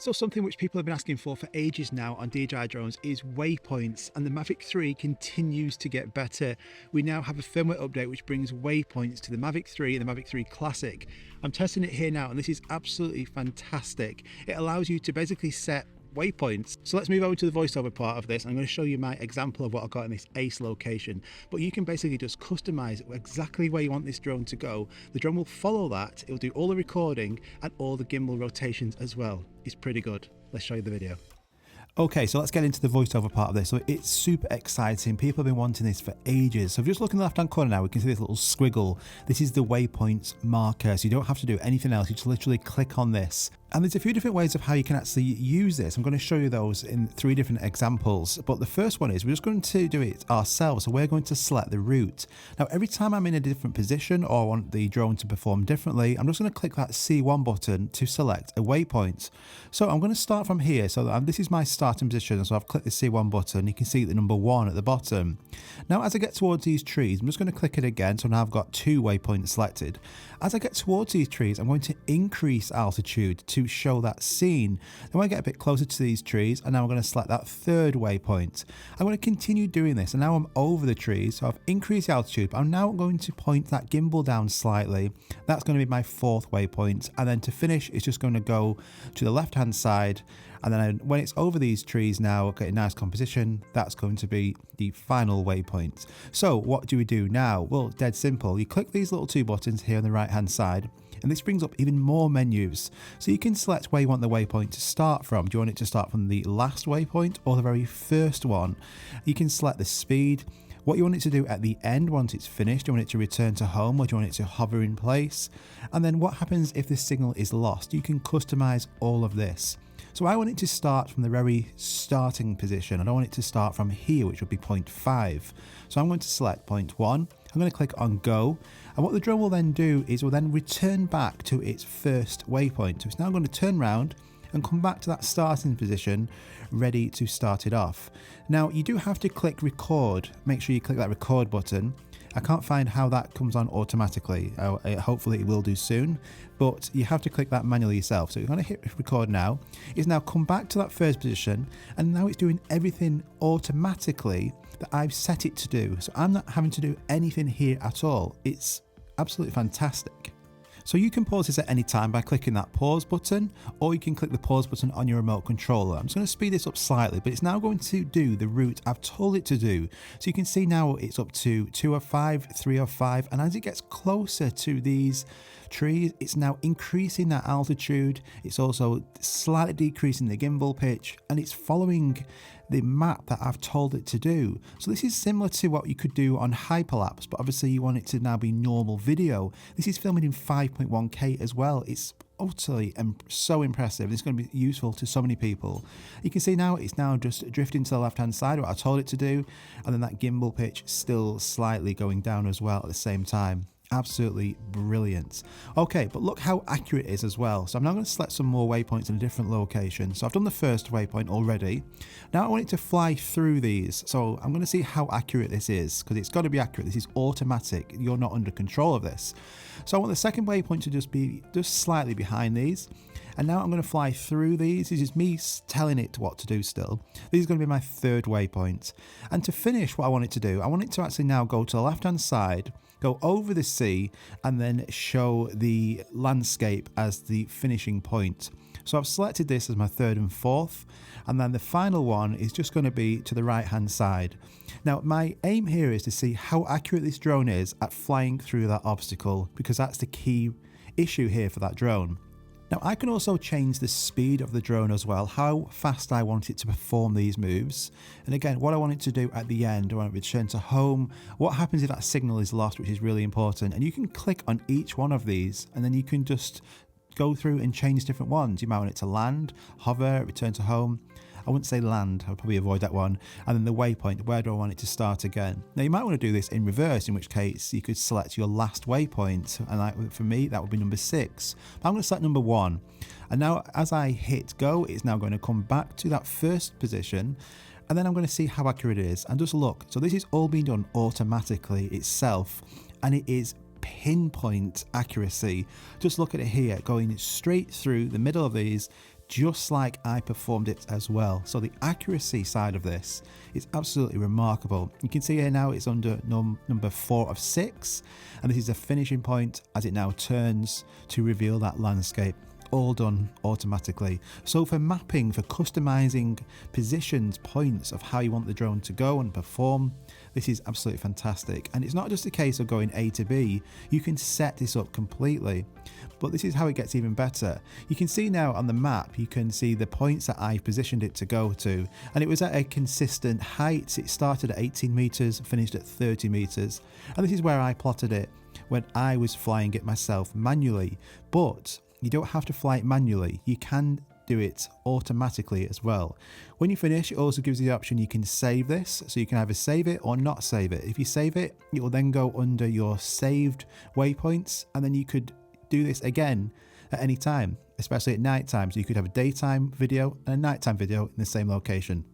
So something which people have been asking for ages now on DJI drones is waypoints, and the Mavic 3 continues to get better. We now have a firmware update which brings waypoints to the Mavic 3 and the Mavic 3 Classic. I'm testing it here now and this is absolutely fantastic. It allows you to basically set waypoints. So let's move over to the voiceover part of this. I'm going to show you my example of what I've got in this ace location, but you can basically just customize exactly where you want this drone to go. The drone will follow that. It'll do all the recording and all the gimbal rotations as well. It's pretty good. Let's show you the video. Okay, so let's get into the voiceover part of this. So it's super exciting. People have been wanting this for ages. So if you just look in the left-hand corner now, we can see this little squiggle. This is the waypoints marker. So you don't have to do anything else. You just literally click on this. And there's a few different ways of how you can actually use this. I'm going to show you those in 3 different examples. But the first one is we're just going to do it ourselves. So we're going to select the route. Now, every time I'm in a different position or I want the drone to perform differently, I'm just going to click that C1 button to select a waypoint. So I'm going to start from here. So this is my starting position. So I've clicked the C1 button. You can see the number 1 at the bottom. Now, as I get towards these trees, I'm just going to click it again. So now I've got 2 waypoints selected. As I get towards these trees, I'm going to increase altitude to show that scene. Then when I get a bit closer to these trees, and now I'm going to select that 3rd waypoint. I'm going to continue doing this, and now I'm over the trees, so I've increased the altitude, but I'm now going to point that gimbal down slightly. That's going to be my 4th waypoint, and then to finish, it's just going to go to the left-hand side, and then when it's over these trees now, get a nice composition, that's going to be the final waypoint. So what do we do now? Well, dead simple. You click these little 2 buttons here on the right-hand side, and this brings up even more menus. So you can select where you want the waypoint to start from. Do you want it to start from the last waypoint or the very first one? You can select the speed, what you want it to do at the end once it's finished. Do you want it to return to home or do you want it to hover in place? And then what happens if the signal is lost? You can customize all of this. So I want it to start from the very starting position. I don't want it to start from here, which would be point 5. So I'm going to select point 1. I'm going to click on go. And what the drone will then do is will then return back to its first waypoint. So it's now going to turn around and come back to that starting position, ready to start it off. Now you do have to click record. Make sure you click that record button. I can't find how that comes on automatically. Hopefully it will do soon, but you have to click that manually yourself. So you're going to hit record now. It's now come back to that first position, and now it's doing everything automatically that I've set it to do. So I'm not having to do anything here at all. It's absolutely fantastic. So you can pause this at any time by clicking that pause button, or you can click the pause button on your remote controller. I'm just going to speed this up slightly, but it's now going to do the route I've told it to do. So you can see now it's up to 205, 305, and as it gets closer to these trees, it's now increasing that altitude. It's also slightly decreasing the gimbal pitch, and it's following the map that I've told it to do. So this is similar to what you could do on hyperlapse, but obviously you want it to now be normal video. This is filming in 5.1K as well. It's utterly and so impressive. It's going to be useful to so many people. You can see now it's now just drifting to the left hand side, what I told it to do, and then that gimbal pitch still slightly going down as well at the same time. Absolutely brilliant. Okay, but look how accurate it is as well. So I'm now going to select some more waypoints in a different location. So I've done the first waypoint already. Now I want it to fly through these. So I'm going to see how accurate this is, because it's got to be accurate. This is automatic. You're not under control of this. So I want the second waypoint to just be slightly behind these. And now I'm going to fly through these. This is me telling it what to do still. This is going to be my 3rd waypoint. And to finish what I want it to do, I want it to actually now go to the left-hand side, go over the sea, and then show the landscape as the finishing point. So I've selected this as my 3rd and 4th, and then the final one is just going to be to the right-hand side. Now, my aim here is to see how accurate this drone is at flying through that obstacle, because that's the key issue here for that drone. Now I can also change the speed of the drone as well, how fast I want it to perform these moves. And again, what I want it to do at the end, I want it to return to home, what happens if that signal is lost, which is really important. And you can click on each one of these and then you can just go through and change different ones. You might want it to land, hover, return to home. I wouldn't say land, I'll probably avoid that one. And then the waypoint, where do I want it to start again? Now you might want to do this in reverse, in which case you could select your last waypoint. And like for me, that would be number 6. But I'm going to select number 1. And now as I hit go, it's now going to come back to that first position. And then I'm going to see how accurate it is. And just look, so this is all being done automatically itself. And it is pinpoint accuracy. Just look at it here, going straight through the middle of these, just like I performed it as well. So the accuracy side of this is absolutely remarkable. You can see here now it's under number 4 of 6, and this is a finishing point as it now turns to reveal that landscape. All done automatically. So for mapping, for customizing positions, points of how you want the drone to go and perform, this is absolutely fantastic. And it's not just a case of going A to B, you can set this up completely. But this is how it gets even better. You can see now on the map, you can see the points that I've positioned it to go to, and it was at a consistent height. It started at 18 meters, finished at 30 meters. And this is where I plotted it when I was flying it myself manually. But you don't have to fly it manually. You can do it automatically as well. When you finish, it also gives you the option you can save this. So you can either save it or not save it. If you save it, it will then go under your saved waypoints, and then you could do this again at any time, especially at night time. So you could have a daytime video and a nighttime video in the same location.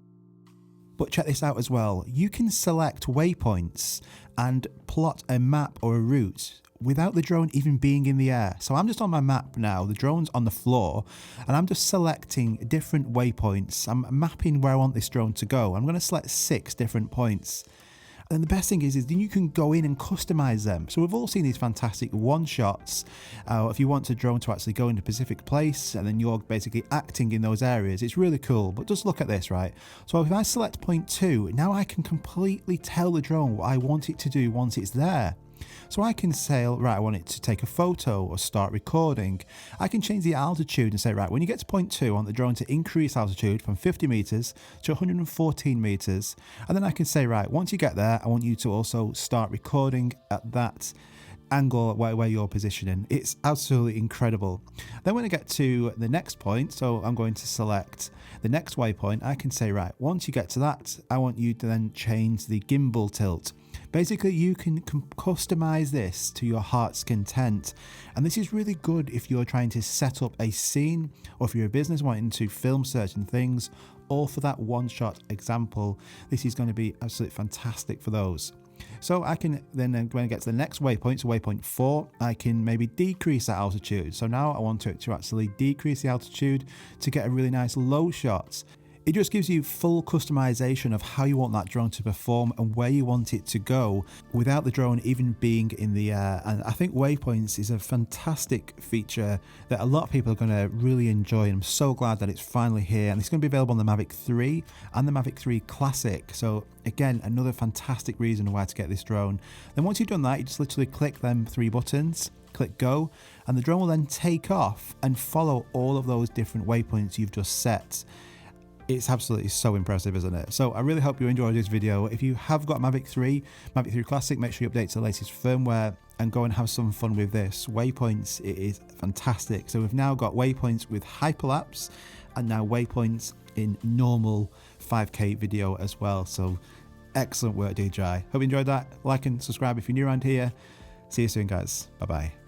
But check this out as well. You can select waypoints and plot a map or a route without the drone even being in the air. So I'm just on my map now, the drone's on the floor, and I'm just selecting different waypoints. I'm mapping where I want this drone to go. I'm going to select 6 different points. And the best thing is then you can go in and customize them. So we've all seen these fantastic one-shots. If you want a drone to actually go in a specific place and then you're basically acting in those areas, it's really cool. But just look at this, right? So if I select point 2, now I can completely tell the drone what I want it to do once it's there. So I can say, right, I want it to take a photo or start recording. I can change the altitude and say, right, when you get to point 2, I want the drone to increase altitude from 50 meters to 114 meters. And then I can say, right, once you get there, I want you to also start recording at that angle where you're positioning. It's absolutely incredible. Then when I get to the next point, so I'm going to select the next waypoint, I can say, right, once you get to that, I want you to then change the gimbal tilt. Basically, you can customize this to your heart's content. And this is really good if you're trying to set up a scene, or if you're a business wanting to film certain things, or for that one-shot example. This is going to be absolutely fantastic for those. So I can then, when I get to the next waypoint, so waypoint 4, I can maybe decrease that altitude. So now I want it to actually decrease the altitude to get a really nice low shot. It just gives you full customization of how you want that drone to perform and where you want it to go without the drone even being in the air. And I think Waypoints is a fantastic feature that a lot of people are going to really enjoy. And I'm so glad that it's finally here, and it's going to be available on the Mavic 3 and the Mavic 3 Classic. So again, another fantastic reason why to get this drone. Then once you've done that, you just literally click them 3 buttons, click go, and the drone will then take off and follow all of those different waypoints you've just set. It's absolutely so impressive, isn't it? So I really hope you enjoyed this video. If you have got Mavic 3, Mavic 3 Classic, make sure you update to the latest firmware and go and have some fun with this. Waypoints, it is fantastic. So we've now got Waypoints with hyperlapse and now Waypoints in normal 5K video as well. So excellent work, DJI. Hope you enjoyed that. Like and subscribe if you're new around here. See you soon, guys. Bye-bye.